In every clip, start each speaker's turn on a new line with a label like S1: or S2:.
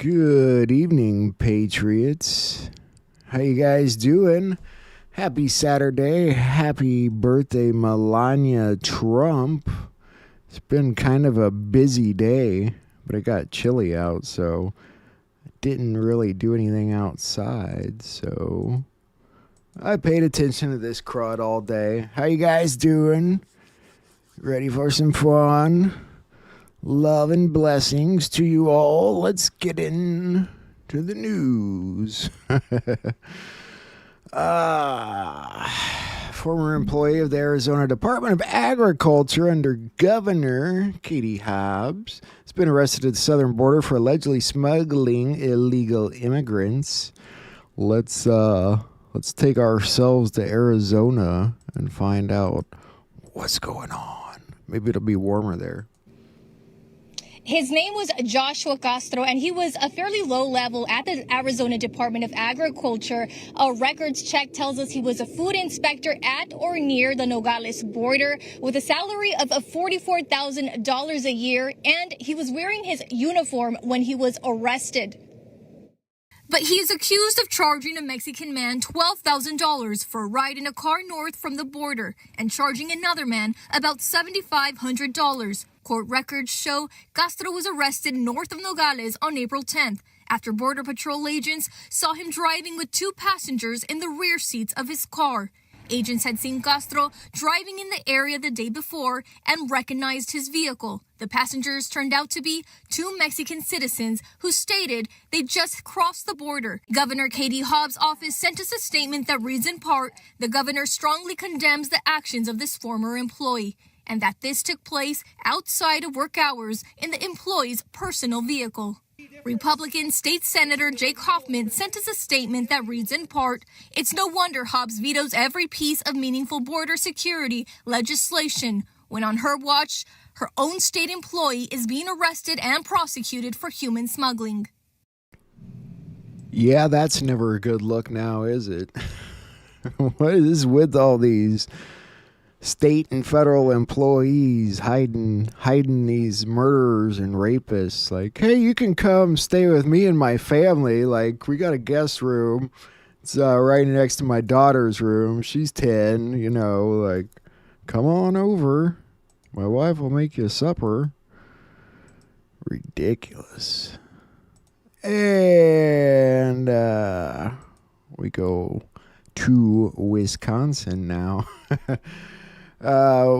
S1: Good evening, Patriots. How you guys doing? Happy Saturday. Happy birthday, Melania Trump. It's been kind of a busy day, but it got chilly out, so I didn't really do anything outside, so I paid attention to this crud all day. How you guys doing? Ready for some fun? Love and blessings to you all. Let's get into the news. Former employee of the Arizona Department of Agriculture under Governor Katie Hobbs has been arrested at the southern border for allegedly smuggling illegal immigrants. Let's take ourselves to Arizona and find out what's going on. Maybe it'll be warmer there.
S2: His name was Joshua Castro, and he was a fairly low level at the Arizona Department of Agriculture. A records check tells us he was a food inspector at or near the Nogales border with a salary of $44,000 a year, and he was wearing his uniform when he was arrested. But he is accused of charging a Mexican man $12,000 for a ride in a car north from the border and charging another man about $7,500. Court records show Castro was arrested north of Nogales on April 10th after Border Patrol agents saw him driving with two passengers in the rear seats of his car. Agents had seen Castro driving in the area the day before and recognized his vehicle. The passengers turned out to be two Mexican citizens who stated they just crossed the border. Governor Katie Hobbs' office sent us a statement that reads in part, the governor strongly condemns the actions of this former employee, and that this took place outside of work hours in the employee's personal vehicle. Republican State Senator Jake Hoffman sent us a statement that reads in part, it's no wonder Hobbs vetoes every piece of meaningful border security legislation when on her watch, her own state employee is being arrested and prosecuted for human smuggling.
S1: Yeah, that's never a good look now, is it? What is with all these state and federal employees hiding these murderers and rapists? Like, hey, you can come stay with me and my family. Like, we got a guest room. It's right next to my daughter's room. She's 10, like, come on over. My wife will make you supper. Ridiculous. And we go to Wisconsin now.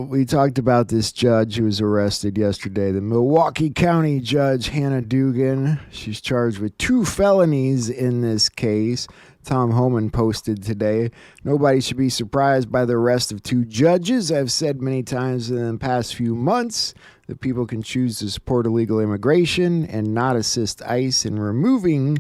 S1: We talked about this judge who was arrested yesterday, the Milwaukee County Judge Hannah Dugan. She's charged with 2 felonies in this case. Tom Homan posted today, nobody should be surprised by the arrest of 2 judges. I've said many times in the past few months that people can choose to support illegal immigration and not assist ICE in removing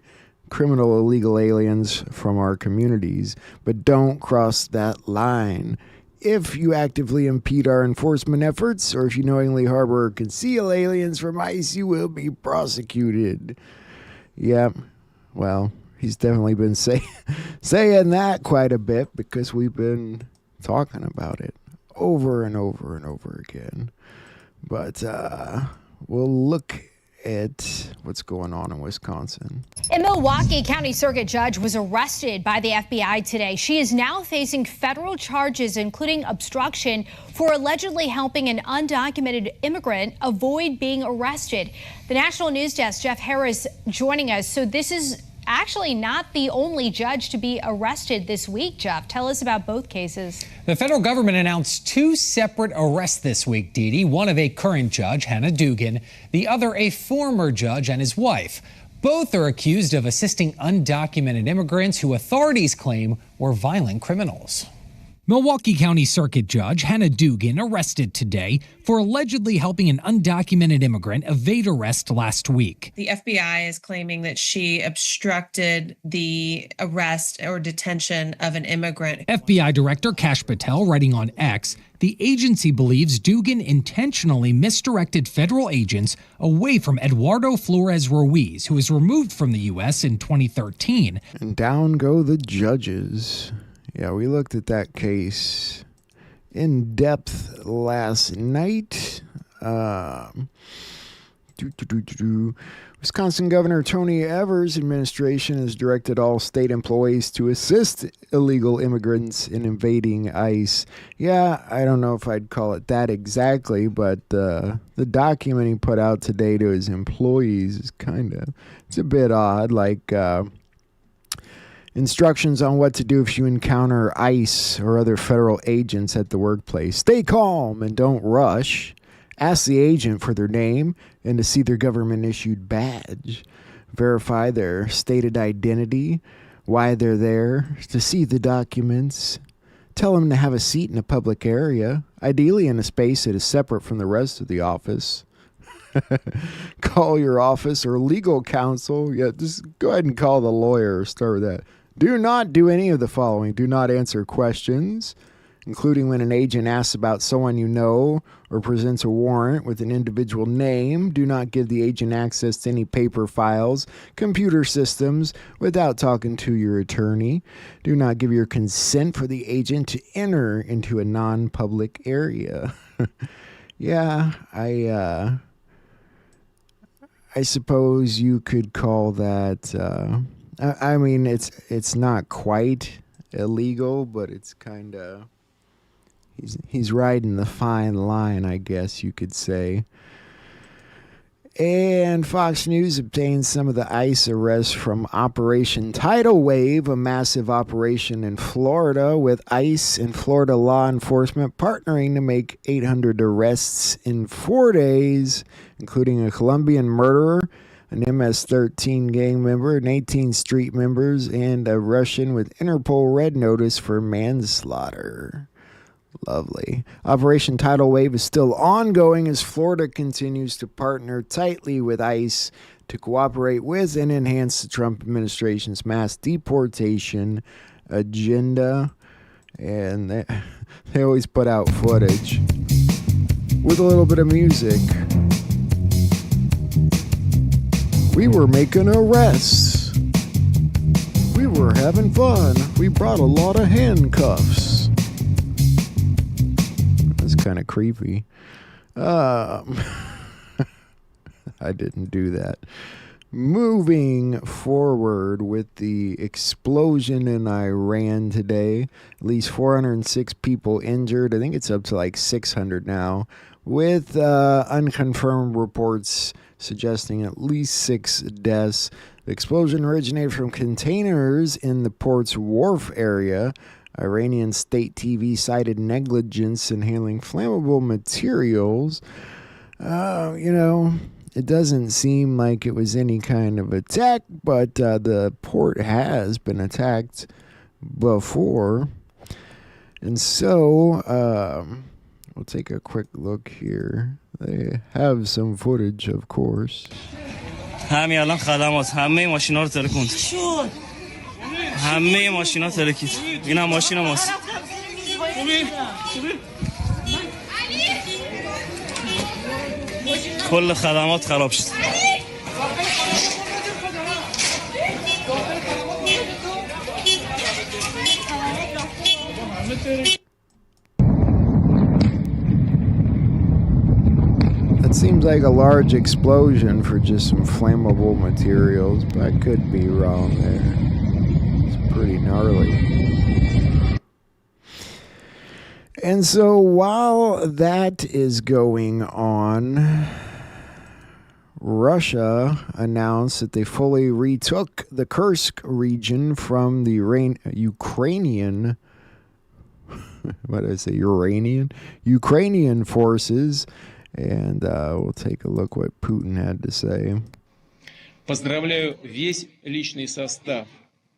S1: criminal illegal aliens from our communities, but don't cross that line. If you actively impede our enforcement efforts, or if you knowingly harbor or conceal aliens from ICE, you will be prosecuted. Yep. Well, he's definitely been saying that quite a bit because we've been talking about it over and over and over again. But we'll look at what's going on in Wisconsin.
S3: A Milwaukee County Circuit Judge was arrested by the FBI today. She is now facing federal charges, including obstruction, for allegedly helping an undocumented immigrant avoid being arrested. The National News Desk, Jeff Harris, joining us. So this is actually not the only judge to be arrested this week, Jeff. Tell us about both cases.
S4: The federal government announced 2 separate arrests this week, Dee Dee. One of a current judge, Hannah Dugan, the other a former judge and his wife. Both are accused of assisting undocumented immigrants who authorities claim were violent criminals. Milwaukee County Circuit Judge Hannah Dugan arrested today for allegedly helping an undocumented immigrant evade arrest last week.
S5: The FBI is claiming that she obstructed the arrest or detention of an immigrant.
S4: FBI Director Kash Patel writing on X, the agency believes Dugan intentionally misdirected federal agents away from Eduardo Flores Ruiz, who was removed from the U.S. in 2013.
S1: And down go the judges. Yeah, we looked at that case in depth last night. Wisconsin Governor Tony Evers' administration has directed all state employees to assist illegal immigrants in invading ICE. Yeah, I don't know if I'd call it that exactly, but the document he put out today to his employees is it's a bit odd, like instructions on what to do if you encounter ICE or other federal agents at the workplace. Stay calm and don't rush. Ask the agent for their name and to see their government-issued badge. Verify their stated identity, why they're there, to see the documents. Tell them to have a seat in a public area, ideally in a space that is separate from the rest of the office. Call your office or legal counsel. Yeah, just go ahead and call the lawyer. Start with that. Do not do any of the following. Do not answer questions, including when an agent asks about someone you know or presents a warrant with an individual name. Do not give the agent access to any paper files, computer systems, without talking to your attorney. Do not give your consent for the agent to enter into a non-public area. Yeah, I suppose you could call that, I mean, it's not quite illegal, but it's kind of, he's riding the fine line, I guess you could say. And Fox News obtained some of the ICE arrests from Operation Tidal Wave, a massive operation in Florida, with ICE and Florida law enforcement partnering to make 800 arrests in 4 days, including a Colombian murderer, an MS-13 gang member, and 18 street members, and a Russian with Interpol red notice for manslaughter. Lovely. Operation Tidal Wave is still ongoing as Florida continues to partner tightly with ICE to cooperate with and enhance the Trump administration's mass deportation agenda. And they always put out footage with a little bit of music. We were making arrests. We were having fun. We brought a lot of handcuffs. That's kind of creepy. I didn't do that. Moving forward with the explosion in Iran today, at least 406 people injured. I think it's up to like 600 now, with unconfirmed reports suggesting at least 6 deaths. The explosion originated from containers in the port's wharf area. Iranian state TV cited negligence in handling flammable materials. It doesn't seem like it was any kind of attack, but the port has been attacked before. And so, we'll take a quick look here. They have some footage, of course.
S6: همین الان خدمات همه ماشینا رو ترکوند همه ماشینا ترکید این هم ماشین ماست کل خدمات خراب شد
S1: It seems like a large explosion for just some flammable materials, but I could be wrong there. It's pretty gnarly. And so while that is going on, Russia announced that they fully retook the Kursk region from the Ukrainian what did I say? Ukrainian forces. And we'll take a look what Putin had to say.
S7: Поздравляю весь личный состав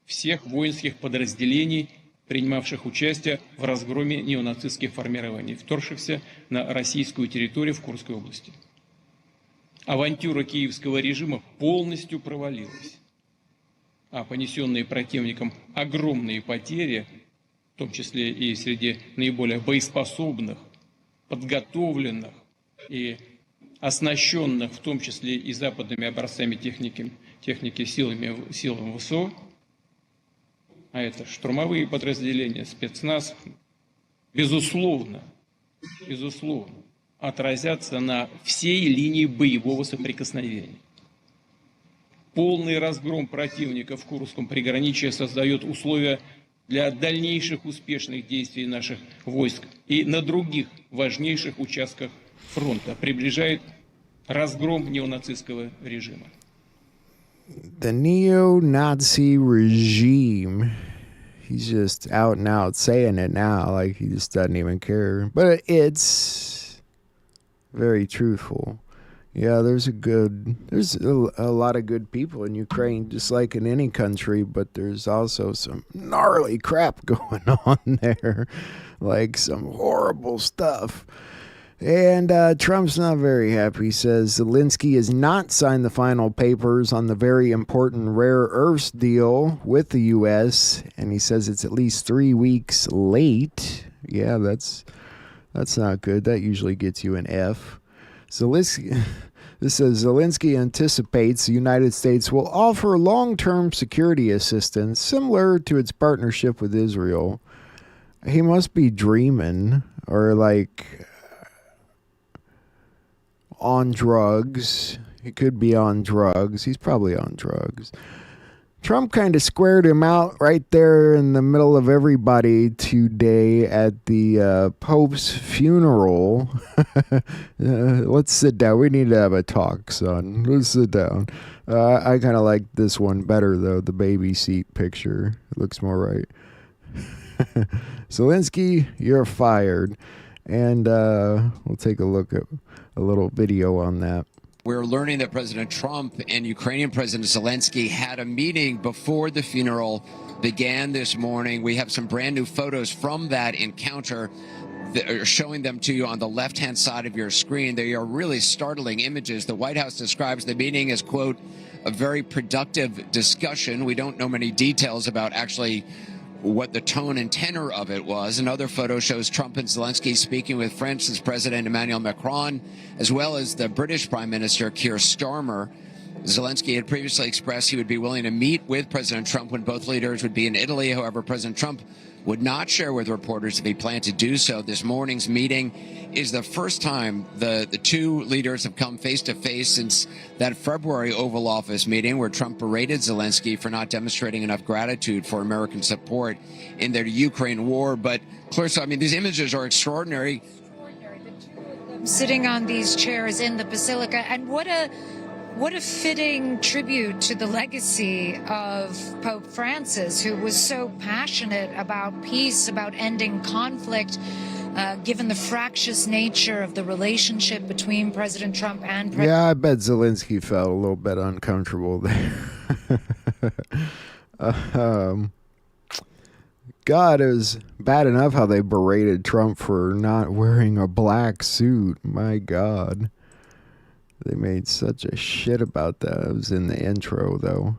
S7: всех воинских подразделений, принимавших участие в разгроме неонацистских формирований, вторгшихся на российскую территорию в Курской области. Авантюра киевского режима полностью провалилась, а понесенные противником огромные потери, в том числе и среди наиболее боеспособных, подготовленных и оснащенных, в том числе и западными образцами техники силами ВСО, а это штурмовые подразделения, спецназ, безусловно, отразятся на всей линии боевого соприкосновения. Полный разгром противника в Курском приграничье создает условия для дальнейших успешных действий наших войск и на других важнейших участках фронта, приближает разгром неонацистского режима.
S1: The neo-Nazi regime. He's just out and out saying it now, like he just doesn't even care. But it's very truthful. Yeah, there's a lot of good people in Ukraine, just like in any country, but there's also some gnarly crap going on there, like some horrible stuff. And Trump's not very happy. He says Zelensky has not signed the final papers on the very important rare earths deal with the U.S., and he says it's at least 3 weeks late. Yeah, that's not good. That usually gets you an F. This says Zelensky anticipates the United States will offer long-term security assistance similar to its partnership with Israel. He must be dreaming or like on drugs. He could be on drugs. He's probably on drugs. Trump kind of squared him out right there in the middle of everybody today at the Pope's funeral. Let's sit down. We need to have a talk, son. Let's sit down. I kind of like this one better, though, the baby seat picture. It looks more right. Zelensky, you're fired. And we'll take a look at a little video on that.
S8: We're learning that President Trump and Ukrainian President Zelensky had a meeting before the funeral began this morning. We have some brand new photos from that encounter that are showing them to you on the left-hand side of your screen. They are really startling images. The White House describes the meeting as, quote, a very productive discussion. We don't know many details about actually what the tone and tenor of it was. Another photo shows Trump and Zelensky speaking with France's President Emmanuel Macron, as well as the British Prime Minister Keir Starmer. Zelensky had previously expressed he would be willing to meet with President Trump when both leaders would be in Italy. However, President Trump would not share with reporters if he planned to do so. This morning's meeting is the first time the two leaders have come face-to-face since that February Oval Office meeting where Trump berated Zelensky for not demonstrating enough gratitude for American support in their Ukraine war. But, Clarissa, I mean, these images are extraordinary.
S9: Sitting on these chairs in the Basilica, and what a fitting tribute to the legacy of Pope Francis, who was so passionate about peace, about ending conflict, given the fractious nature of the relationship between President Trump and President...
S1: Yeah, I bet Zelensky felt a little bit uncomfortable there. God, it was bad enough how they berated Trump for not wearing a black suit. My God. They made such a shit about that. It was in the intro, though.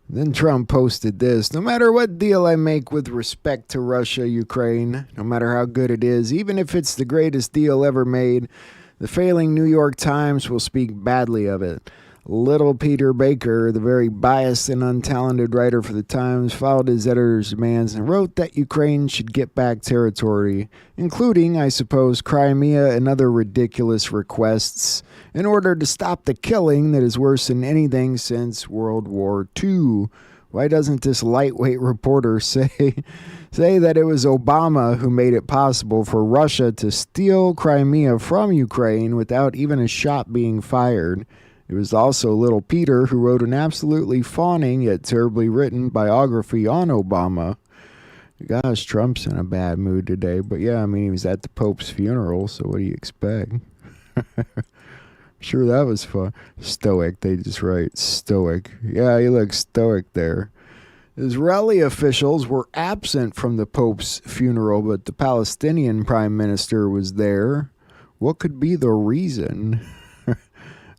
S1: Then Trump posted this: no matter what deal I make with respect to Russia, Ukraine, no matter how good it is, even if it's the greatest deal ever made, the failing New York Times will speak badly of it. Little Peter Baker, the very biased and untalented writer for the Times, followed his editor's demands and wrote that Ukraine should get back territory, including, I suppose, Crimea and other ridiculous requests, in order to stop the killing that is worse than anything since World War II. Why doesn't this lightweight reporter say that it was Obama who made it possible for Russia to steal Crimea from Ukraine without even a shot being fired? It was also Little Peter who wrote an absolutely fawning yet terribly written biography on Obama. Gosh, Trump's in a bad mood today. But yeah, I mean, he was at the Pope's funeral, so what do you expect? Sure, that was fun. Stoic, they just write stoic. Yeah, he looks stoic there. Israeli officials were absent from the Pope's funeral, but the Palestinian Prime Minister was there. What could be the reason?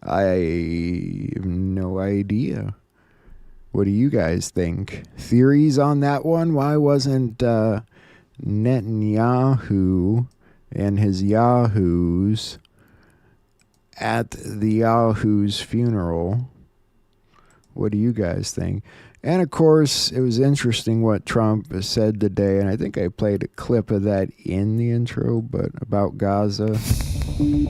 S1: I have no idea. What do you guys think? Theories on that one? Why wasn't Netanyahu and his yahoos at the Yahoo's funeral? What do you guys think? And of course, it was interesting what Trump said today, and I think I played a clip of that in the intro, but about Gaza.
S2: Coming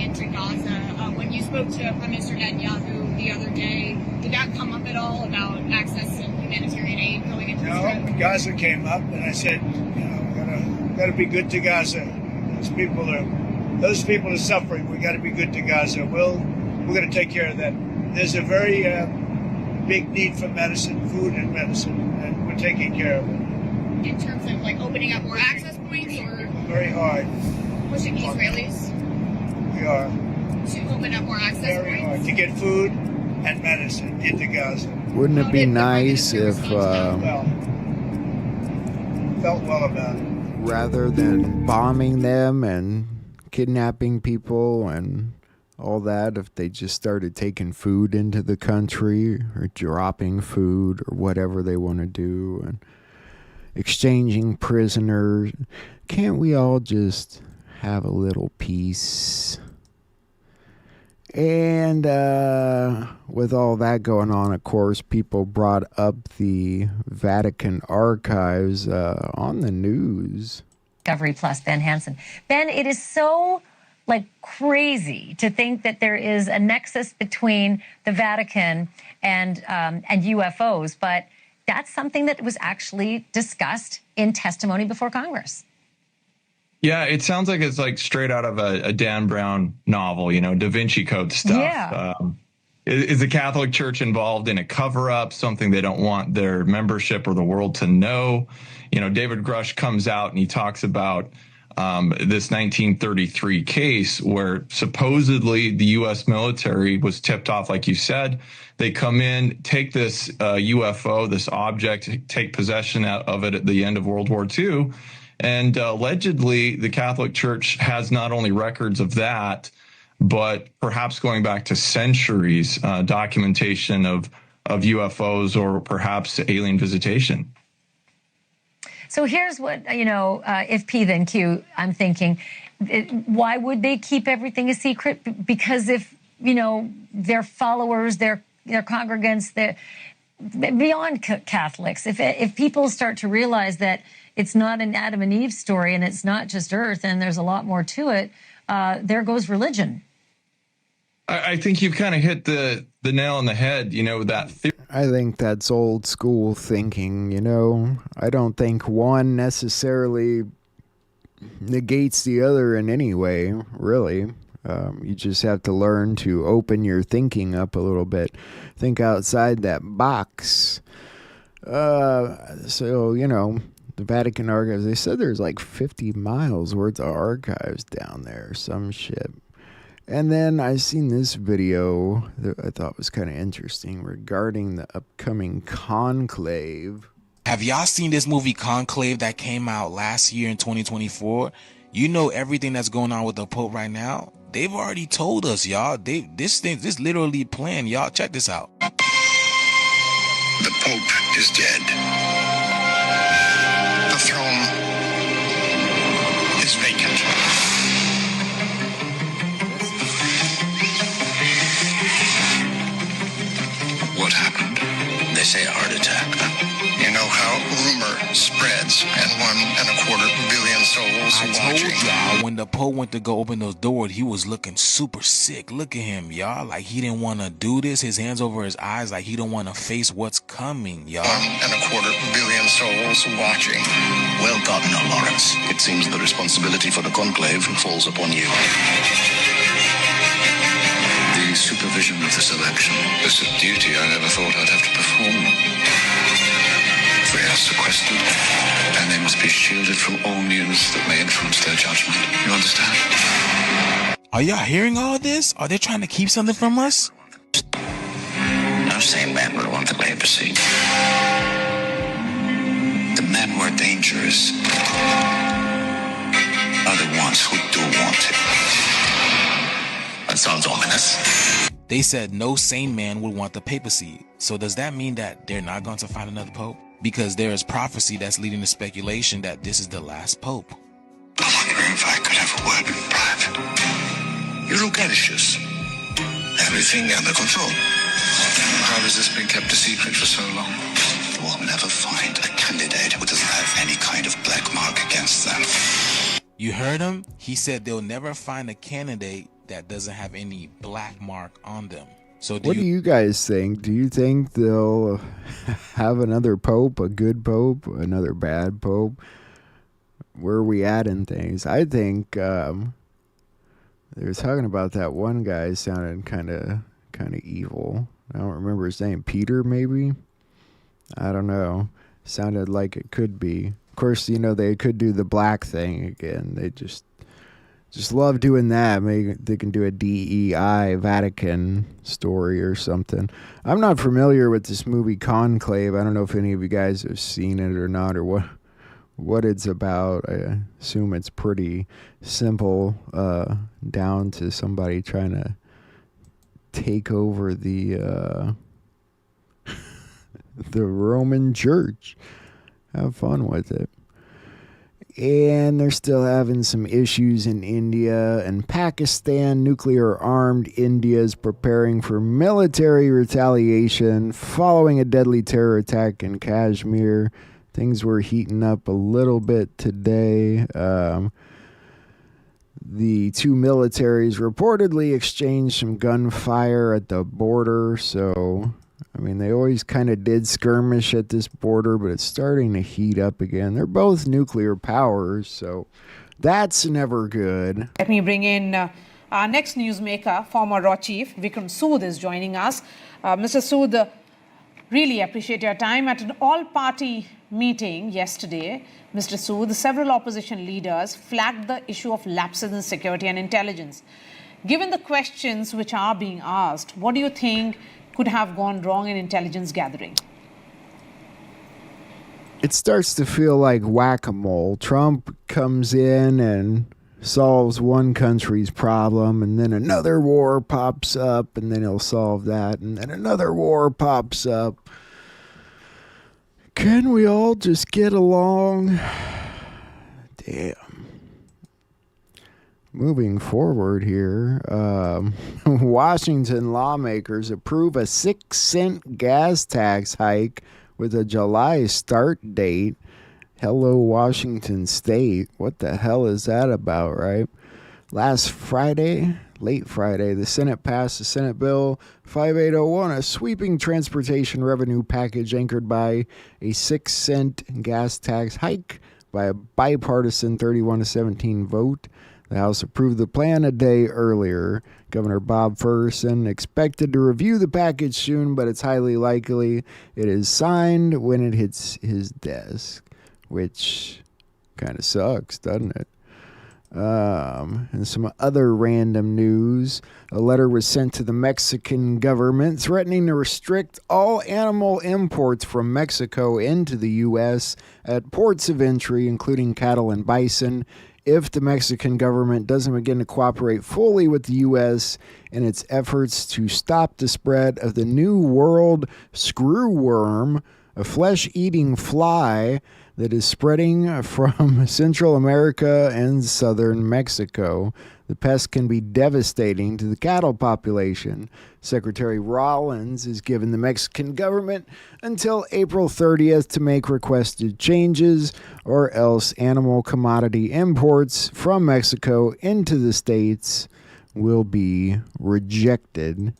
S2: into Gaza, when you spoke to Prime Minister Netanyahu the other day, did that come up at all about access and humanitarian aid going into Israel?
S10: No, Gaza came up, and I said, we gotta be good to Gaza. Those people are suffering. We gotta be good to Gaza. We're gonna take care of that. There's a very big need for medicine, food and medicine, and we're taking care of it.
S2: In terms of like opening up more access points, or
S10: very hard.
S2: Pushing the Israelis?
S10: We are.
S2: To open up more access
S10: very
S2: points?
S10: Hard to get food and medicine into Gaza.
S1: Wouldn't it be nice if,
S10: felt well about it.
S1: rather than bombing them and kidnapping people and all that, if they just started taking food into the country or dropping food or whatever they want to do and exchanging prisoners? Can't we all just have a little peace? And with all that going on, of course, people brought up the Vatican archives on the news.
S11: Discovery Plus, Ben Hansen. Ben, it is so crazy to think that there is a nexus between the Vatican and UFOs, but that's something that was actually discussed in testimony before Congress.
S12: Yeah, it sounds like it's straight out of a Dan Brown novel, Da Vinci Code stuff.
S11: Yeah.
S12: Is the Catholic Church involved in a cover-up, something they don't want their membership or the world to know? David Grush comes out and he talks about this 1933 case where supposedly the U.S. military was tipped off, like you said. They come in, take this UFO, this object, take possession of it at the end of World War II. And allegedly, the Catholic Church has not only records of that, but perhaps going back to centuries, documentation of UFOs or perhaps alien visitation.
S11: So here's what, if P then Q, I'm thinking, why would they keep everything a secret? Because if, their followers, their congregants, beyond Catholics, if people start to realize that it's not an Adam and Eve story and it's not just Earth and there's a lot more to it, there goes religion.
S12: I think you've kind of hit the nail on the head, that theory.
S1: I think that's old school thinking, I don't think one necessarily negates the other in any way, really. You just have to learn to open your thinking up a little bit. Think outside that box. The Vatican archives, they said there's 50 miles worth of archives down there, some shit. And then I seen this video that I thought was kind of interesting regarding the upcoming Conclave.
S13: Have y'all seen this movie Conclave that came out last year in 2024? You know everything that's going on with the Pope right now? They've already told us, y'all. This literally planned, y'all. Check this out.
S14: The Pope is dead. The throne is vacant. What happened? They say a heart attack. You know how rumor spreads and 1.25 billion souls watching.
S13: I told y'all when the Pope went to go open those doors, he was looking super sick. Look at him, y'all. Like he didn't want to do this. His hands over his eyes, like he don't want to face what's coming, y'all.
S14: 1.25 billion souls watching.
S15: Well, Cardinal Lawrence, it seems the responsibility for the conclave falls upon you.
S14: The supervision of this election is a duty I never thought I'd have to perform. They are sequestered, and they must be shielded from all news that may influence their judgment. You understand?
S13: Are y'all hearing all this? Are they trying to keep something from us?
S15: No sane man would want the papacy. The men who are dangerous are the ones who do want it. That sounds ominous.
S13: They said no sane man would want the papacy. So does that mean that they're not going to find another pope? Because there is prophecy that's leading to speculation that this is the last pope.
S14: I wonder if I could have a word in private. You look anxious. Everything under control. How has this been kept a secret for so long?
S15: will never find a candidate who doesn't have any kind of black mark against them.
S13: You heard him? He said they'll never find a candidate that doesn't have any black mark on them. So
S1: What do you guys think? Do you think they'll have another pope, a good pope, another bad pope? Where are we at in things? I think they were talking about that one guy sounded kind of evil. I don't remember his name. Peter, maybe? I don't know. Sounded like it could be. Of course, they could do the black thing again. They just love doing that. Maybe they can do a DEI Vatican story or something. I'm not familiar with this movie Conclave. I don't know if any of you guys have seen it or not, or what it's about. I assume it's pretty simple, down to somebody trying to take over the the Roman Church. Have fun with it. And they're still having some issues in India and Pakistan. Nuclear-armed India is preparing for military retaliation following a deadly terror attack in Kashmir. Things were heating up a little bit today. The two militaries reportedly exchanged some gunfire at the border. So, they always kind of did skirmish at this border, but it's starting to heat up again. They're both nuclear powers, so that's never good.
S16: Let me bring in our next newsmaker, former Raw Chief Vikram Sood is joining us. Mr. Sood, really appreciate your time. At an all-party meeting yesterday, Mr. Sood, several opposition leaders flagged the issue of lapses in security and intelligence. Given the questions which are being asked, what do you think could have gone wrong in intelligence gathering?
S1: It starts to feel like whack-a-mole. Trump comes in and solves one country's problem, and then another war pops up, and then he'll solve that, and then another war pops up. Can we all just get along? Damn. Moving forward here, Washington lawmakers approve a 6-cent gas tax hike with a July start date. Hello, Washington State. What the hell is that about, right? Last Friday, late Friday, the Senate passed the Senate Bill 5801, a sweeping transportation revenue package anchored by a 6-cent gas tax hike by a bipartisan 31-17 vote. The House approved the plan a day earlier. Governor Bob Ferguson expected to review the package soon, but it's highly likely it is signed when it hits his desk, which kind of sucks, doesn't it? And some other random news. A letter was sent to the Mexican government threatening to restrict all animal imports from Mexico into the U.S. at ports of entry, including cattle and bison, if the Mexican government doesn't begin to cooperate fully with the U.S. in its efforts to stop the spread of the New World screwworm, a flesh-eating fly that is spreading from Central America and southern Mexico. The pest can be devastating to the cattle population. Secretary Rollins has given the Mexican government until April 30th to make requested changes, or else animal commodity imports from Mexico into the states will be rejected.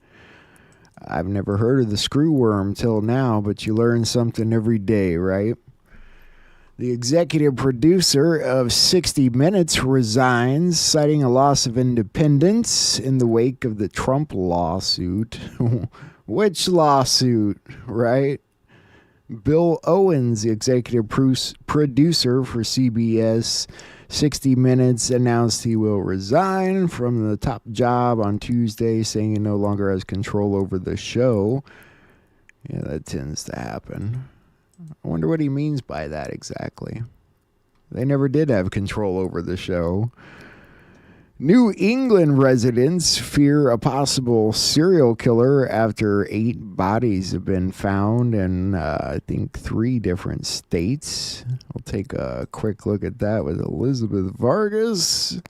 S1: I've never heard of the screwworm till now, but you learn something every day, right? The executive producer of 60 Minutes resigns, citing a loss of independence in the wake of the Trump lawsuit. Which lawsuit, right? Bill Owens, the executive producer for CBS 60 Minutes, announced he will resign from the top job on Tuesday, saying he no longer has control over the show. Yeah, that tends to happen. I wonder what he means by that exactly. They never did have control over the show. New England residents fear a possible serial killer after 8 bodies have been found in, I think, 3 different states. We'll take a quick look at that with Elizabeth Vargas.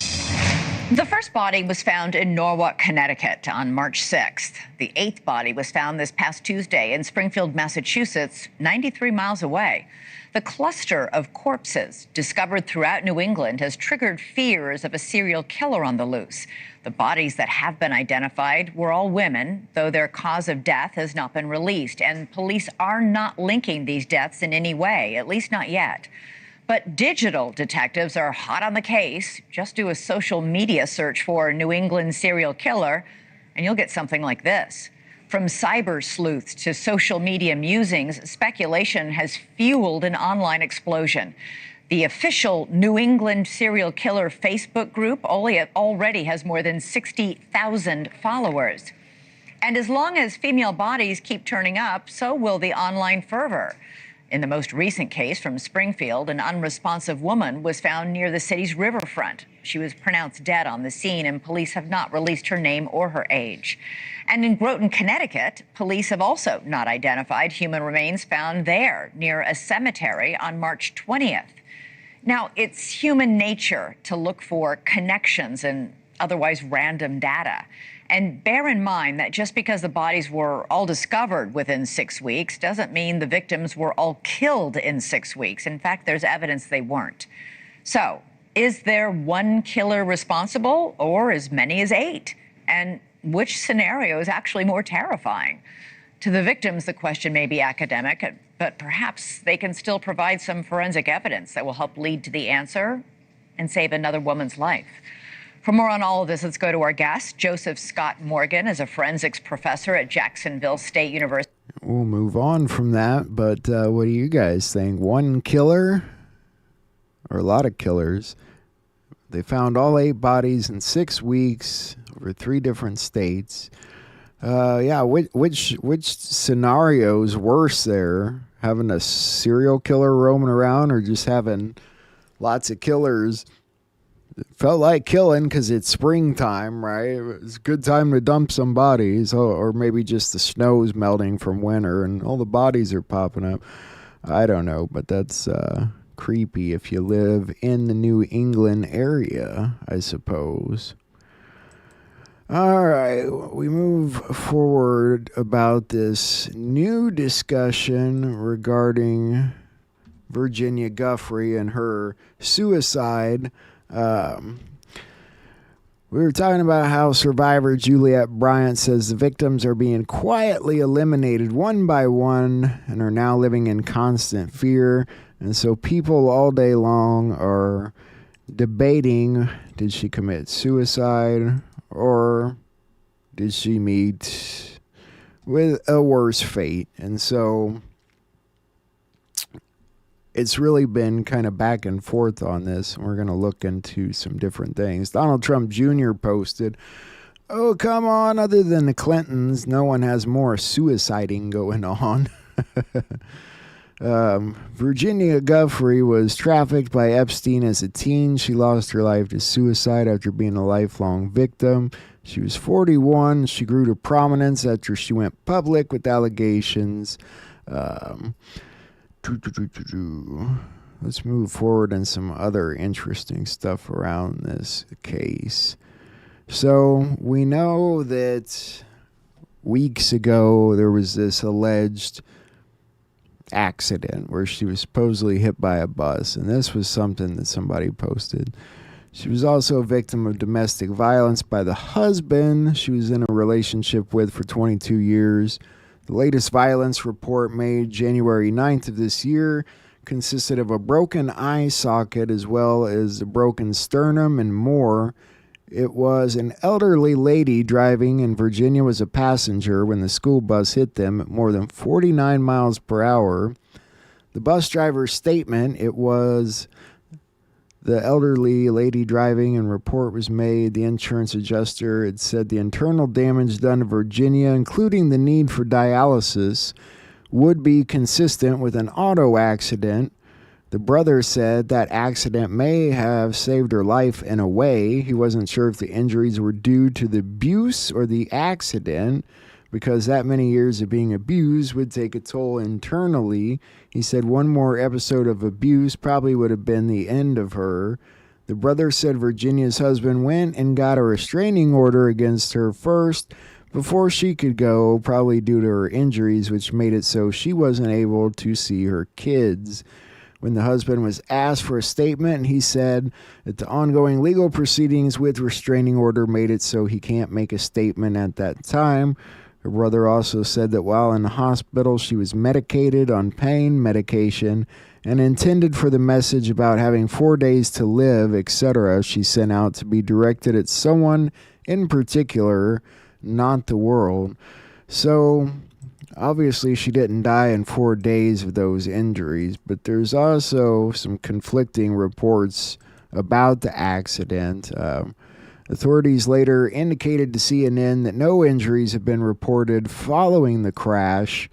S17: The first body was found in Norwalk, Connecticut on March 6th. The eighth body was found this past Tuesday in Springfield, Massachusetts, 93 miles away. The cluster of corpses discovered throughout New England has triggered fears of a serial killer on the loose. The bodies that have been identified were all women, though their cause of death has not been released, and police are not linking these deaths in any way, at least not yet. But digital detectives are hot on the case. Just do a social media search for New England serial killer, and you'll get something like this. From cyber sleuths to social media musings, speculation has fueled an online explosion. The official New England serial killer Facebook group already has more than 60,000 followers. And as long as female bodies keep turning up, so will the online fervor. In the most recent case from Springfield, an unresponsive woman was found near the city's riverfront. She was pronounced dead on the scene, and police have not released her name or her age. And in Groton, Connecticut, police have also not identified human remains found there near a cemetery on March 20th. Now, it's human nature to look for connections and otherwise random data. And bear in mind that just because the bodies were all discovered within 6 weeks doesn't mean the victims were all killed in 6 weeks. In fact, there's evidence they weren't. So, is there one killer responsible or as many as 8? And which scenario is actually more terrifying? To the victims, the question may be academic, but perhaps they can still provide some forensic evidence that will help lead to the answer and save another woman's life. For more on all of this, let's go to our guest. Joseph Scott Morgan is a forensics professor at Jacksonville State University.
S1: We'll move on from that, but what do you guys think? One killer or a lot of killers? They found all 8 bodies in 6 weeks over 3 different states. Which scenario is worse there? Having a serial killer roaming around or just having lots of killers? It felt like killing because it's springtime, right? It's a good time to dump some bodies, or maybe just the snow's melting from winter and all the bodies are popping up. I don't know, but that's creepy if you live in the New England area, I suppose. All right, we move forward about this new discussion regarding Virginia Giuffre and her suicide. We were talking about how survivor Juliette Bryant says the victims are being quietly eliminated one by one and are now living in constant fear. And so people all day long are debating, did she commit suicide or did she meet with a worse fate? And so it's really been kind of back and forth on this. We're going to look into some different things. Donald Trump Jr. posted, "Oh, come on, other than the Clintons, no one has more suiciding going on." Virginia Giuffre was trafficked by Epstein as a teen. She lost her life to suicide after being a lifelong victim. She was 41. She grew to prominence after she went public with allegations. Let's move forward and some other interesting stuff around this case. So we know that weeks ago there was this alleged accident where she was supposedly hit by a bus, and this was something that somebody posted. She was also a victim of domestic violence by the husband she was in a relationship with for 22 years. The latest violence report made January 9th of this year consisted of a broken eye socket as well as a broken sternum and more. It was an elderly lady driving, and Virginia was a passenger when the school bus hit them at more than 49 miles per hour. The bus driver's statement, it was the elderly lady driving, and report was made. The insurance adjuster had said the internal damage done to Virginia, including the need for dialysis, would be consistent with an auto accident. The brother said that accident may have saved her life in a way. He wasn't sure if the injuries were due to the abuse or the accident, because that many years of being abused would take a toll internally. He said one more episode of abuse probably would have been the end of her. The brother said Virginia's husband went and got a restraining order against her first before she could go, probably due to her injuries, which made it so she wasn't able to see her kids. When the husband was asked for a statement, he said that the ongoing legal proceedings with restraining order made it so he can't make a statement at that time. Her brother also said that while in the hospital, she was medicated on pain medication and intended for the message about having 4 days to live, etc., she sent out to be directed at someone in particular, not the world. So obviously she didn't die in 4 days of those injuries, but there's also some conflicting reports about the accident. Authorities later indicated to CNN that no injuries have been reported following the crash,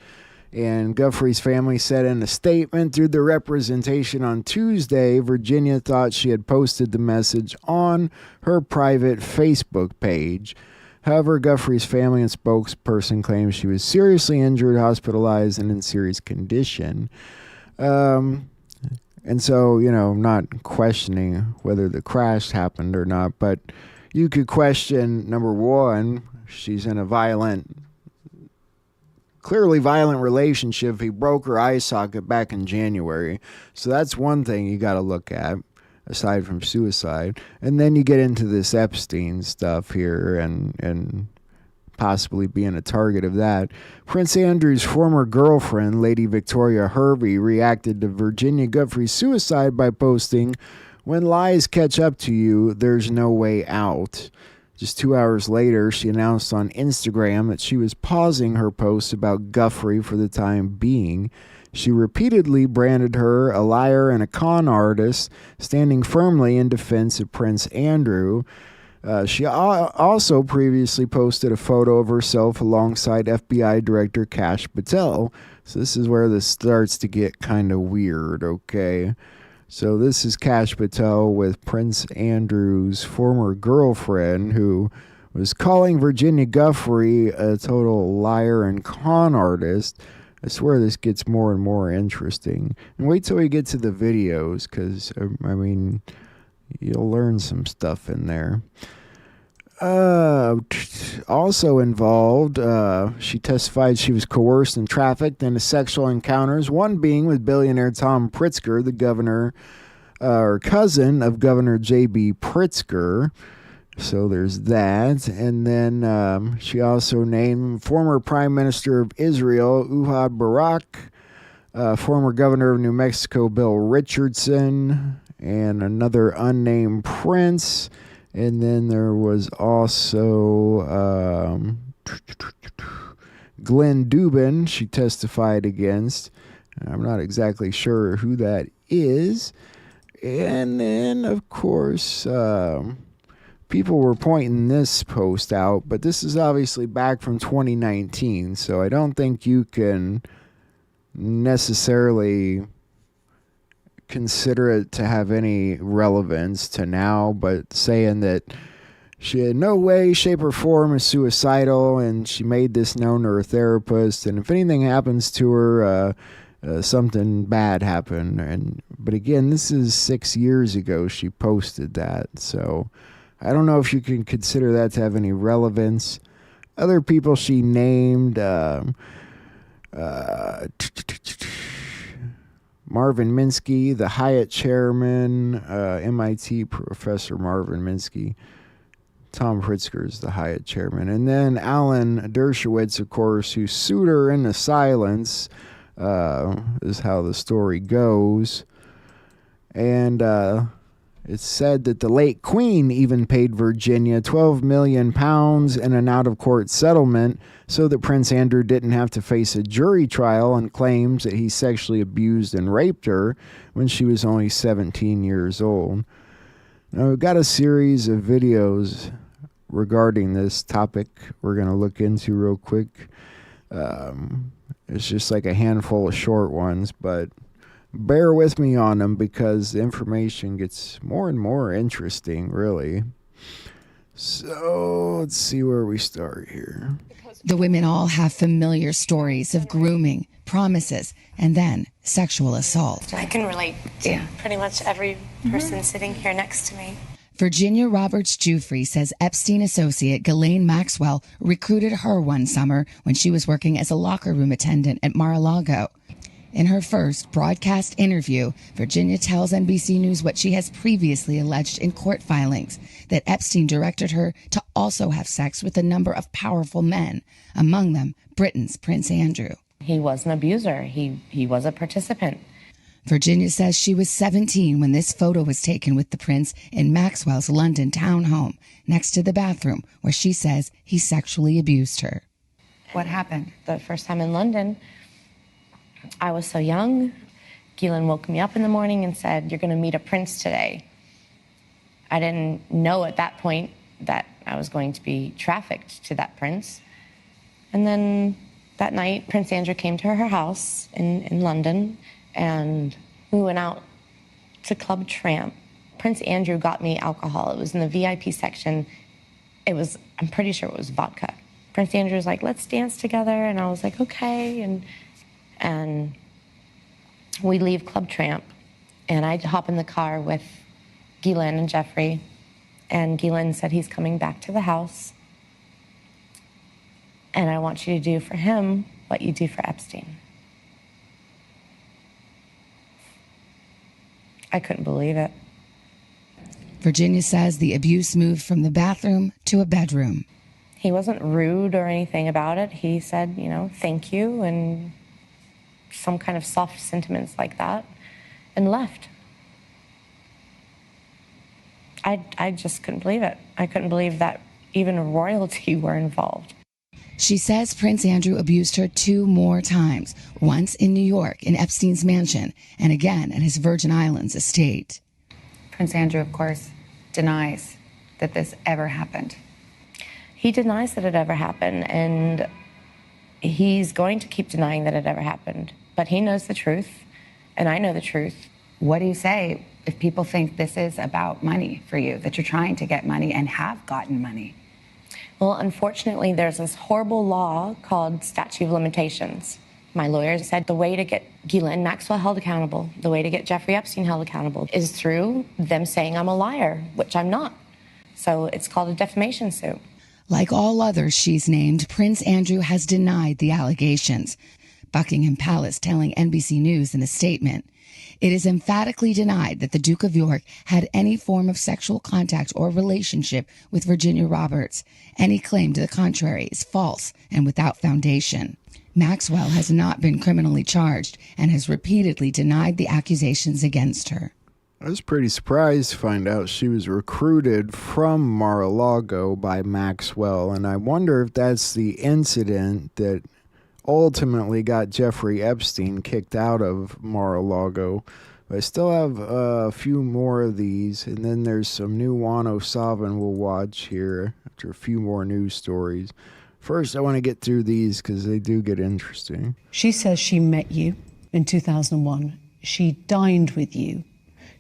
S1: and Giuffre's family said in a statement through the representation on Tuesday, Virginia thought she had posted the message on her private Facebook page. However, Giuffre's family and spokesperson claims she was seriously injured, hospitalized, and in serious condition. And so, not questioning whether the crash happened or not, but you could question, number one, she's in a clearly violent relationship. He broke her eye socket back in January. So that's one thing you got to look at, aside from suicide. And then you get into this Epstein stuff here and possibly being a target of that. Prince Andrew's former girlfriend, Lady Victoria Hervey, reacted to Virginia Giuffre's suicide by posting, "When lies catch up to you, there's no way out." Just 2 hours later, she announced on Instagram that she was pausing her posts about Giuffre for the time being. She repeatedly branded her a liar and a con artist, standing firmly in defense of Prince Andrew. She also previously posted a photo of herself alongside FBI Director Kash Patel. So this is where this starts to get kind of weird, okay? So this is Kash Patel with Prince Andrew's former girlfriend, who was calling Virginia Giuffre a total liar and con artist. I swear this gets more and more interesting. And wait till we get to the videos, because, you'll learn some stuff in there. Also involved, she testified she was coerced and trafficked into sexual encounters, one being with billionaire Tom Pritzker, the governor, or cousin of Governor J.B. Pritzker. So there's that. And then she also named former Prime Minister of Israel, Ehud Barak, former governor of New Mexico, Bill Richardson, and another unnamed prince. And then there was also Glenn Dubin she testified against. I'm not exactly sure who that is. And then, of course, people were pointing this post out, but this is obviously back from 2019, so I don't think you can necessarily consider it to have any relevance to now, but saying that she in no way, shape, or form is suicidal, and she made this known to her therapist, and if anything happens to her, something bad happened. But again, this is 6 years ago she posted that, so I don't know if you can consider that to have any relevance. Other people she named, Marvin Minsky, the Hyatt chairman, MIT professor Marvin Minsky. Tom Pritzker is the Hyatt chairman. And then Alan Dershowitz, of course, who sued her into silence, is how the story goes. And it's said that the late Queen even paid Virginia £12 million in an out-of-court settlement so that Prince Andrew didn't have to face a jury trial on claims that he sexually abused and raped her when she was only 17 years old. Now, we've got a series of videos regarding this topic we're going to look into real quick. It's just like a handful of short ones, but bear with me on them because the information gets more and more interesting, really. So let's see where we start here.
S18: The women all have familiar stories of grooming, promises, and then sexual assault.
S19: I can relate to pretty much every person sitting here next to me.
S18: Virginia Roberts Giuffre says Epstein associate Ghislaine Maxwell recruited her one summer when she was working as a locker room attendant at Mar-a-Lago. In her first broadcast interview, Virginia tells NBC News what she has previously alleged in court filings, that Epstein directed her to also have sex with a number of powerful men, among them Britain's Prince Andrew.
S20: He was an abuser. He was a participant.
S18: Virginia says she was 17 when this photo was taken with the prince in Maxwell's London townhome, next to the bathroom, where she says he sexually abused her.
S20: What happened? The first time in London, I was so young. Ghislaine woke me up in the morning and said, "You're going to meet a prince today." I didn't know at that point that I was going to be trafficked to that prince. And then that night, Prince Andrew came to her house in London, and we went out to Club Tramp. Prince Andrew got me alcohol. It was in the VIP section. I'm pretty sure it was vodka. Prince Andrew was like, "Let's dance together." And I was like, okay. And we leave Club Tramp, and I hop in the car with Ghislaine and Giuffre, and Ghislaine said, "He's coming back to the house, and I want you to do for him what you do for Epstein." I couldn't believe it.
S18: Virginia says the abuse moved from the bathroom to a bedroom.
S20: He wasn't rude or anything about it. He said, thank you, and some kind of soft sentiments like that, and left. I just couldn't believe it. I couldn't believe that even royalty were involved.
S18: She says Prince Andrew abused her 2 more times, once in New York in Epstein's mansion, and again at his Virgin Islands estate.
S21: Prince Andrew, of course, denies that this ever happened.
S20: He denies that it ever happened, and he's going to keep denying that it ever happened. But he knows the truth, and I know the truth.
S21: What do you say if people think this is about money for you, that you're trying to get money and have gotten money?
S20: Well, unfortunately, there's this horrible law called statute of limitations. My lawyer said the way to get Ghislaine Maxwell held accountable, the way to get Jeffrey Epstein held accountable, is through them saying I'm a liar, which I'm not. So it's called a defamation suit.
S18: Like all others she's named, Prince Andrew has denied the allegations. Buckingham Palace telling NBC News in a statement, "It is emphatically denied that the Duke of York had any form of sexual contact or relationship with Virginia Roberts. Any claim to the contrary is false and without foundation." Maxwell has not been criminally charged and has repeatedly denied the accusations against her.
S1: I was pretty surprised to find out she was recruited from Mar-a-Lago by Maxwell, and I wonder if that's the incident that ultimately got Jeffrey Epstein kicked out of Mar-a-Lago. But I still have a few more of these, and then there's some new Wano Savin we'll watch here after a few more news stories. First, I want to get through these because they do get interesting.
S22: She says she met you in 2001. She dined with you.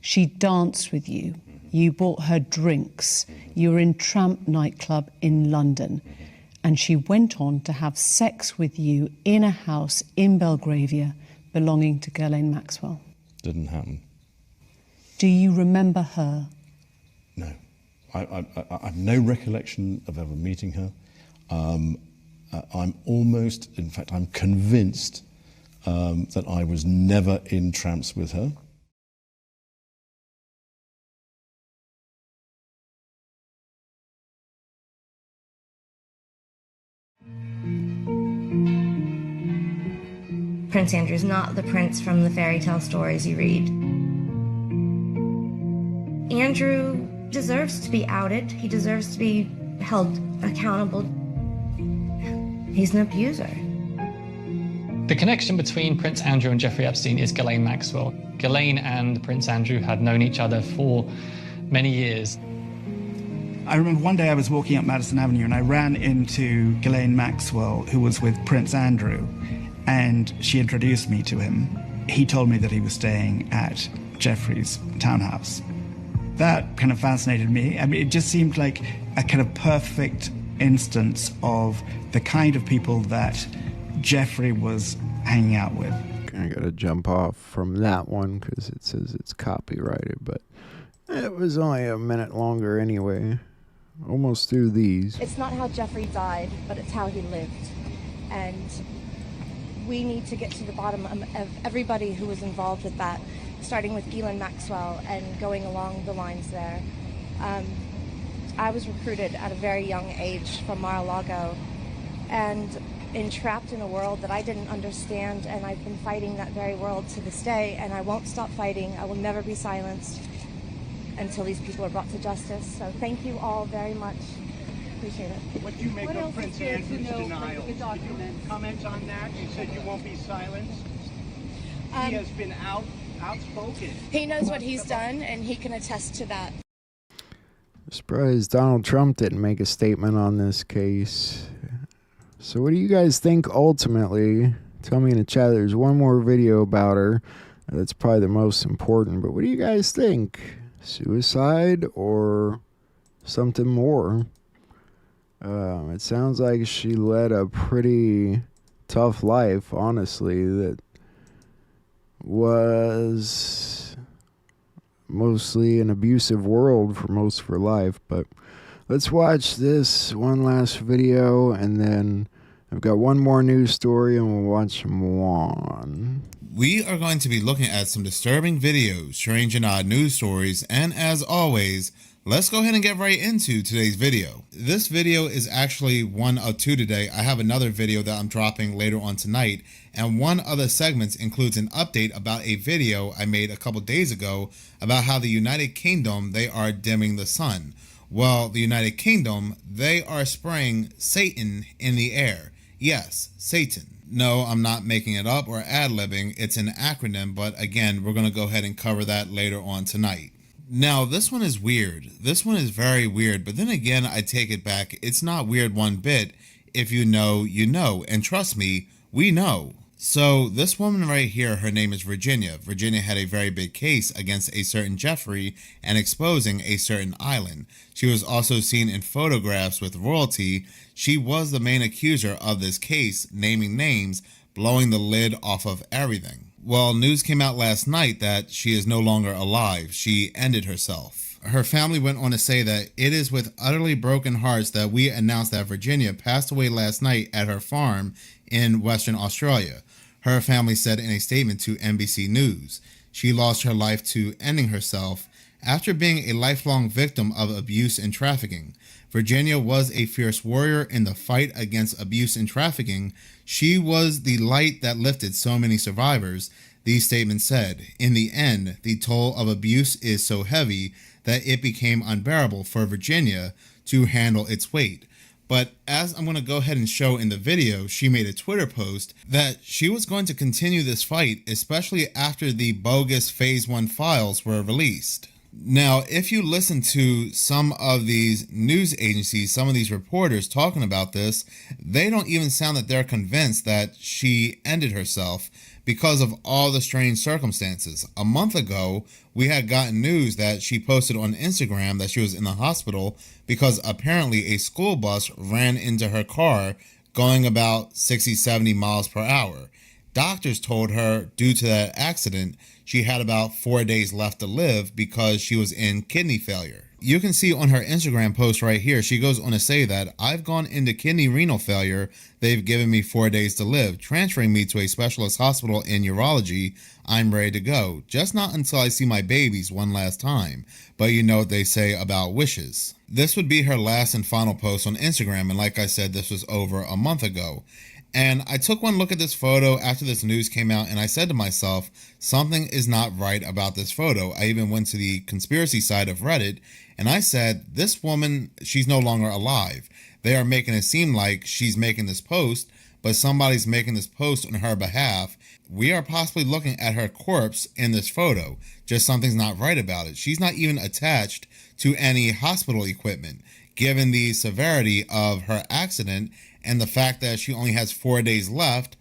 S22: She danced with you. You bought her drinks. You were in Tramp nightclub in London. And she went on to have sex with you in a house in Belgravia belonging to Ghislaine Maxwell.
S23: Didn't happen.
S22: Do you remember her?
S23: No. I have no recollection of ever meeting her. I'm convinced that I was never in tramps with her.
S19: Prince Andrew's not the prince from the fairy tale stories you read. Andrew deserves to be outed. He deserves to be held accountable. He's an abuser.
S24: The connection between Prince Andrew and Jeffrey Epstein is Ghislaine Maxwell. Ghislaine and Prince Andrew had known each other for many years.
S25: I remember one day I was walking up Madison Avenue and I ran into Ghislaine Maxwell, who was with Prince Andrew, and she introduced me to him. He told me that he was staying at Jeffrey's townhouse. that kind of fascinated me. I mean, it just seemed like a kind of perfect instance of the kind of people that Giuffre was hanging out with.
S1: I gotta jump off from that one because it says it's copyrighted, but it was only a minute longer anyway. Almost through these.
S19: It's not how Giuffre died, but it's how he lived. And we need to get to the bottom of everybody who was involved with that, starting with Ghislaine Maxwell and going along the lines there. I was recruited at a very young age from Mar-a-Lago and entrapped in a world that I didn't understand, and I've been fighting that very world to this day, and I won't stop fighting. I will never be silenced until these people are brought to justice. So thank you all very much. Appreciate it.
S10: What do you make of Prince Andrew's denial? Comment on that? You said you won't be silenced. He has been outspoken.
S19: He knows what he's done, and he can attest to that.
S1: Surprised Donald Trump didn't make a statement on this case. So what do you guys think ultimately? Tell me in the chat. There's one more video about her. That's probably the most important. But what do you guys think? Suicide or something more? It sounds like she led a pretty tough life, honestly, that was mostly an abusive world for most of her life. But let's watch this one last video, and then I've got one more news story, and we'll watch one.
S3: We are going to be looking at some disturbing videos, strange and odd news stories, and as always, let's go ahead and get right into today's video. This video is actually one of two today. I have another video that I'm dropping later on tonight, and one of the segments includes an update about a video I made a couple days ago about how the United Kingdom, they are dimming the sun. Well, the United Kingdom, they are spraying Satan in the air. Yes, Satan. No, I'm not making it up or ad-libbing. It's an acronym, but again, we're going to go ahead and cover that later on tonight. Now, this one is weird. This one is very weird, but then again, I take it back. It's not weird one bit. If you know, you know. And trust me, we know. So this woman right here, her name is Virginia. Virginia had a very big case against a certain Giuffre and exposing a certain island. She was also seen in photographs with royalty. She was the main accuser of this case, naming names, blowing the lid off of everything. Well, news came out last night that she is no longer alive. She ended herself. Her family went on to say that it is with utterly broken hearts that we announced that Virginia passed away last night at her farm in Western Australia. Her family said in a statement to NBC News, she lost her life to ending herself after being a lifelong victim of abuse and trafficking. Virginia was a fierce warrior in the fight against abuse and trafficking. She was the light that lifted so many survivors. These statements said, in the end, the toll of abuse is so heavy that it became unbearable for Virginia to handle its weight. But as I'm going to go ahead and show in the video, she made a Twitter post that she was going to continue this fight, especially after the bogus Phase 1 files were released. Now, if you listen to some of these news agencies, some of these reporters talking about this, they don't even sound that they're convinced that she ended herself because of all the strange circumstances. A month ago, we had gotten news that she posted on Instagram that she was in the hospital because apparently a school bus ran into her car going about 60-70 miles per hour. Doctors told her due to that accident, she had about 4 days left to live because she was in kidney failure. You can see on her Instagram post right here, she goes on to say that I've gone into kidney renal failure. They've given me 4 days to live, transferring me to a specialist hospital in urology. I'm ready to go, just not until I see my babies one last time. But you know what they say about wishes. This would be her last and final post on Instagram, and like I said, this was over a month ago. And I took one look at this photo after this news came out, and I said to myself, something is not right about this photo. I even went to the conspiracy side of Reddit, and I said, this woman, she's no longer alive. They are making it seem like she's making this post, but somebody's making this post on her behalf. We are possibly looking at her corpse in this photo. Just something's not right about it. She's not even attached to any hospital equipment. Given the severity of her accident and the fact that she only has 4 days left,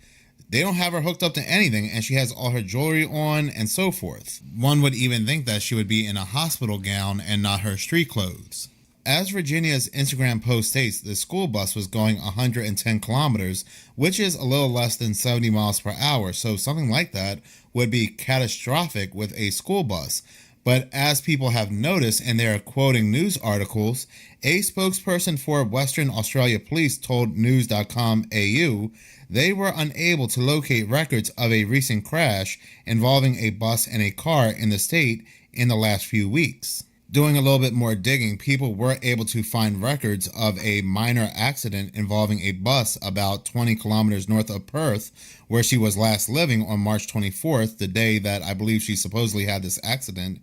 S3: They don't have her hooked up to anything, and she has all her jewelry on and so forth. One would even think that she would be in a hospital gown and not her street clothes. As Virginia's Instagram post states, the school bus was going 110 kilometers, which is a little less than 70 miles per hour, so something like that would be catastrophic with a school bus. But as people have noticed, and they are quoting news articles, a spokesperson for Western Australia Police told news.com.au they were unable to locate records of a recent crash involving a bus and a car in the state in the last few weeks. Doing a little bit more digging, people were able to find records of a minor accident involving a bus about 20 kilometers north of Perth, where she was last living on March 24th, the day that I believe she supposedly had this accident.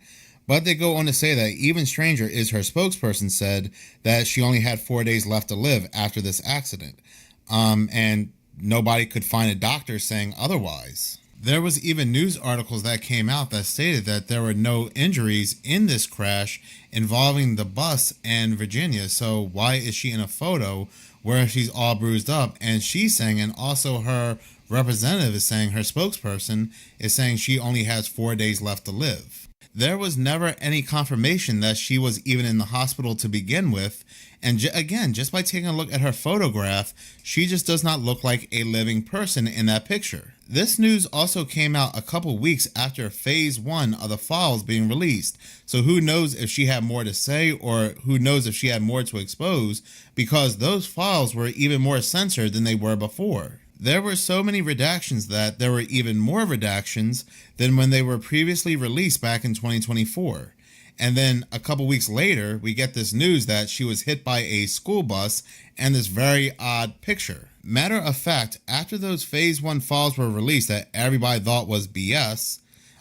S3: But they go on to say that even stranger is her spokesperson said that she only had 4 days left to live after this accident. And nobody could find a doctor saying otherwise. There was even news articles that came out that stated that there were no injuries in this crash involving the bus and Virginia. So why is she in a photo where she's all bruised up? And she's saying, and also her representative is saying, her spokesperson is saying she only has 4 days left to live. There was never any confirmation that she was even in the hospital to begin with. And again, just by taking a look at her photograph, she just does not look like a living person in that picture. This news also came out a couple weeks after phase 1 of the files being released. So who knows if she had more to say, or who knows if she had more to expose, because those files were even more censored than they were before. There were so many redactions that there were even more redactions than when they were previously released back in 2024. And then a couple weeks later, we get this news that she was hit by a school bus and this very odd picture. Matter of fact, after those phase 1 files were released that everybody thought was BS,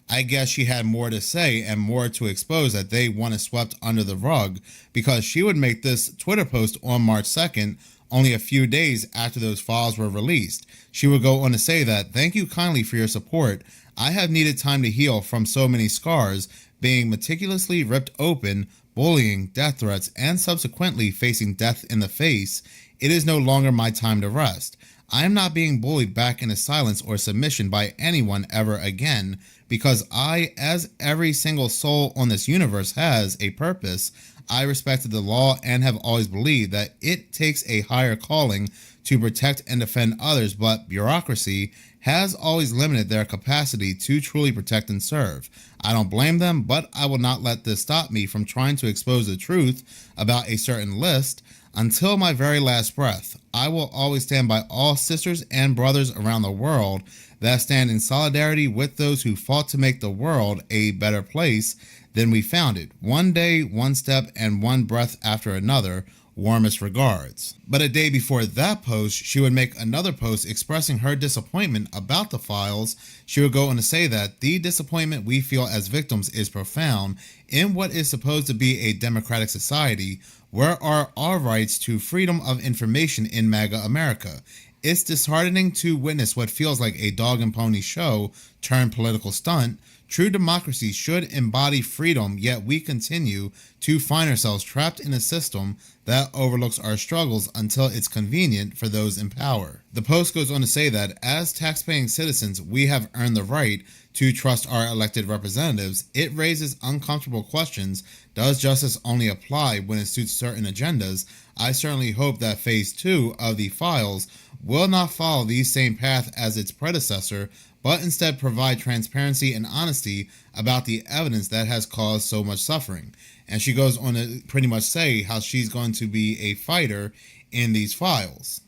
S3: I guess she had more to say and more to expose that they wanted swept under the rug, because she would make this Twitter post on March 2nd, only a few days after those files were released. She would go on to say that, "Thank you kindly for your support. I have needed time to heal from so many scars, being meticulously ripped open, bullying, death threats, and subsequently facing death in the face. It is no longer my time to rest. I am not being bullied back into silence or submission by anyone ever again, because I, as every single soul on this universe has, a purpose. I respected the law and have always believed that it takes a higher calling to protect and defend others, but bureaucracy has always limited their capacity to truly protect and serve. I don't blame them, but I will not let this stop me from trying to expose the truth about a certain list until my very last breath. I will always stand by all sisters and brothers around the world that stand in solidarity with those who fought to make the world a better place than we found it. One day, one step, and one breath after another. Warmest regards." But a day before that post, she would make another post expressing her disappointment about the files. She would go on to say that the disappointment we feel as victims is profound in what is supposed to be a democratic society. Where are our rights to freedom of information in MAGA America? It's disheartening to witness what feels like a dog and pony show turned political stunt. True democracy should embody freedom, yet we continue to find ourselves trapped in a system that overlooks our struggles until it's convenient for those in power. The post goes on to say that as taxpaying citizens, we have earned the right to trust our elected representatives. It raises uncomfortable questions. Does justice only apply when it suits certain agendas? I certainly hope that phase 2 of the files will not follow the same path as its predecessor, but instead provide transparency and honesty about the evidence that has caused so much suffering. And she goes on to pretty much say how she's going to be a fighter in these files.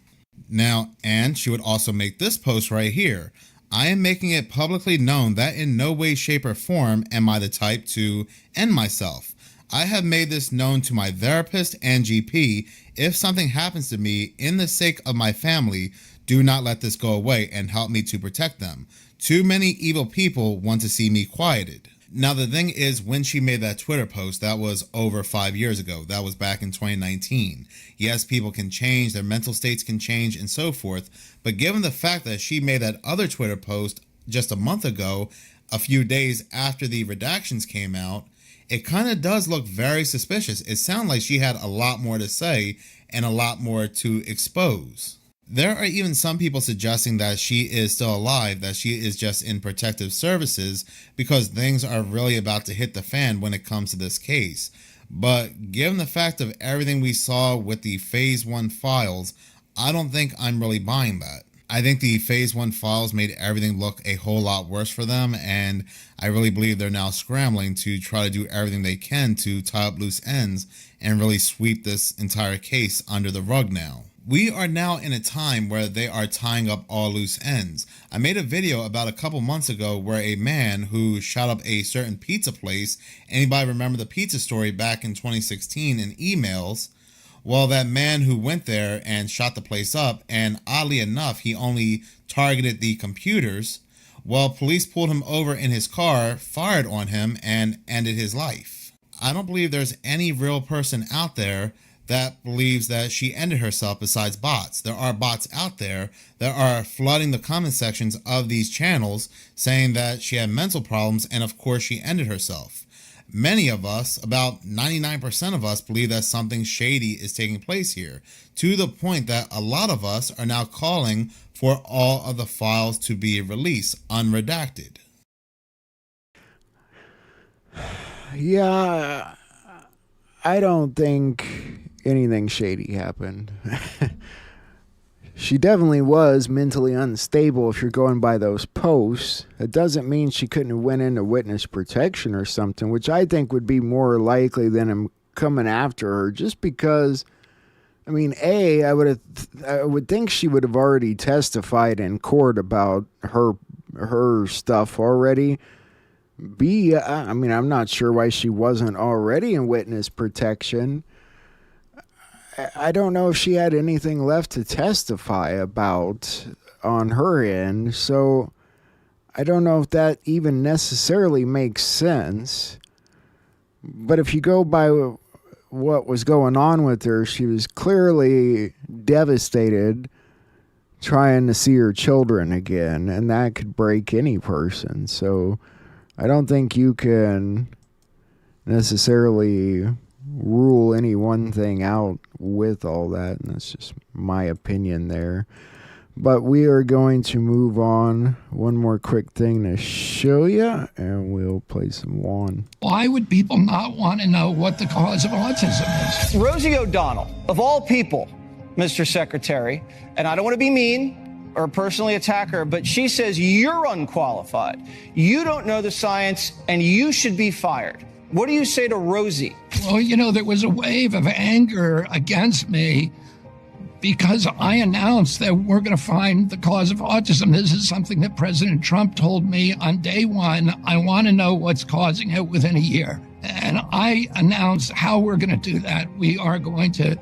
S3: Now, and she would also make this post right here. I am making it publicly known that in no way, shape, or form am I the type to end myself. I have made this known to my therapist and GP. If something happens to me in the sake of my family, do not let this go away and help me to protect them. Too many evil people want to see me quieted. Now, the thing is, when she made that Twitter post, that was over 5 years ago. That was back in 2019. Yes, people can change, their mental states can change, and so forth. But given the fact that she made that other Twitter post just a month ago, a few days after the redactions came out, it kind of does look very suspicious. It sounds like she had a lot more to say and a lot more to expose. There are even some people suggesting that she is still alive, that she is just in protective services because things are really about to hit the fan when it comes to this case. But given the fact of everything we saw with the Phase 1 files, I don't think I'm really buying that. I think the Phase 1 files made everything look a whole lot worse for them, and I really believe they're now scrambling to try to do everything they can to tie up loose ends and really sweep this entire case under the rug now. We are now in a time where they are tying up all loose ends. I made a video about a couple months ago where a man who shot up a certain pizza place, anybody remember the pizza story back in 2016 in emails? Well, that man who went there and shot the place up, and oddly enough, he only targeted the computers. Well, police pulled him over in his car, fired on him, and ended his life. I don't believe there's any real person out there that believes that she ended herself besides bots. There are bots out there that are flooding the comment sections of these channels saying that she had mental problems and of course she ended herself. Many of us, about 99% of us, believe that something shady is taking place here, to the point that a lot of us are now calling for all of the files to be released, unredacted.
S1: Yeah, I don't think anything shady happened. She definitely was mentally unstable if you're going by those posts. It doesn't mean she couldn't have went into witness protection or something, which I think would be more likely than him coming after her, just because, I mean, I would think she would have already testified in court about her stuff already. B, I mean, I'm not sure why she wasn't already in witness protection. I don't know if she had anything left to testify about on her end, so I don't know if that even necessarily makes sense. But if you go by what was going on with her, she was clearly devastated trying to see her children again, and that could break any person. So I don't think you can necessarily rule any one thing out with all that, and that's just my opinion there. But we are going to move on. One more quick thing to show you, and we'll play some Juan.
S4: Why would people not want to know what the cause of autism is?
S5: Rosie O'Donnell, of all people, Mr. Secretary, and I don't want to be mean or personally attack her, but she says you're unqualified. You don't know the science, and you should be fired. What do you say to Rosie?
S4: Well, you know, there was a wave of anger against me because I announced that we're going to find the cause of autism. This is something that President Trump told me on day one. I want to know what's causing it within a year. And I announced how we're going to do that. We are going to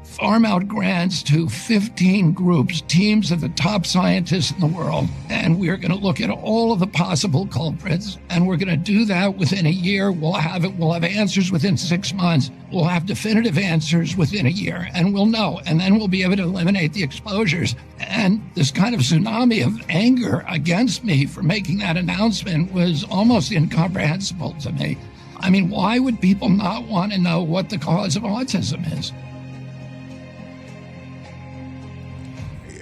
S4: farm out grants to 15 groups, teams of the top scientists in the world, and we're going to look at all of the possible culprits, and we're going to do that within a year. We'll have answers within 6 months. We'll have definitive answers within a year, and we'll know, and then we'll be able to eliminate the exposures. And this kind of tsunami of anger against me for making that announcement was almost incomprehensible to me. I mean, why would people not want to know what the cause of autism is?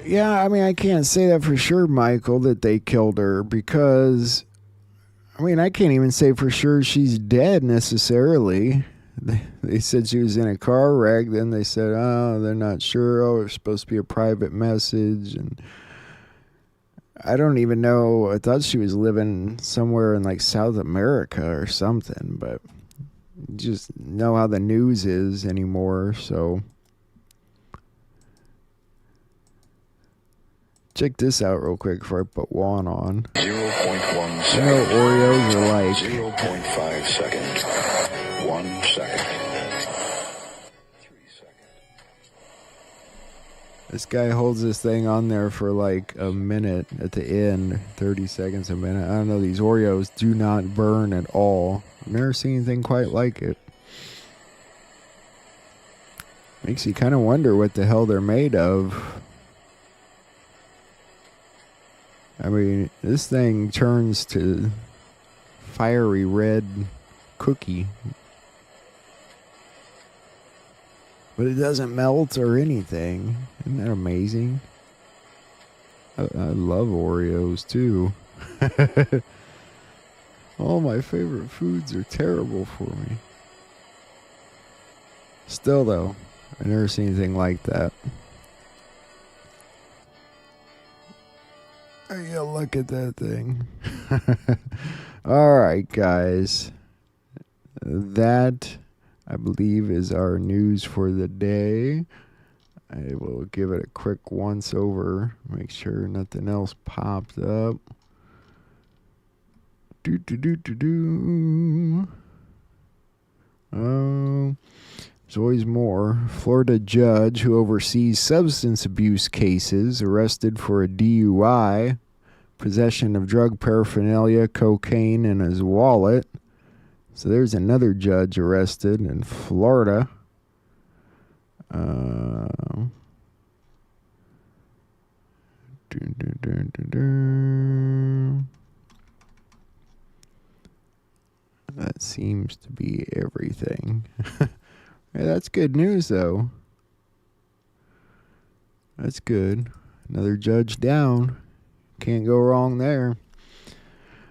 S1: Yeah, I mean, I can't say that for sure, Michael, that they killed her, because, I mean, I can't even say for sure she's dead necessarily. They said she was in a car wreck, then they said, oh, they're not sure, oh, it's supposed to be a private message, and I don't even know, I thought she was living somewhere in like South America or something, but just know how the news is anymore, so... Check this out real quick before I put Juan on.
S14: 0.1 second.
S1: You know what Oreos are like.
S14: 0.5 seconds. 1 second. 3 seconds.
S1: This guy holds this thing on there for like a minute at the end. 30 seconds a minute. I don't know. These Oreos do not burn at all. I've never seen anything quite like it. Makes you kind of wonder what the hell they're made of. I mean, this thing turns to fiery red cookie. But it doesn't melt or anything. Isn't that amazing? I love Oreos too. All my favorite foods are terrible for me. Still though, I've never seen anything like that. Yeah, look at that thing. Alright, guys. That, I believe, is our news for the day. I will give it a quick once over. Make sure nothing else popped up. There's always more. Florida judge who oversees substance abuse cases arrested for a DUI, possession of drug paraphernalia, cocaine in his wallet. So there's another judge arrested in Florida. That seems to be everything. Hey, that's good news, though. That's good. Another judge down. Can't go wrong there.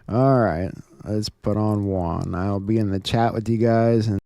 S1: All right, let's put on one. I'll be in the chat with you guys. And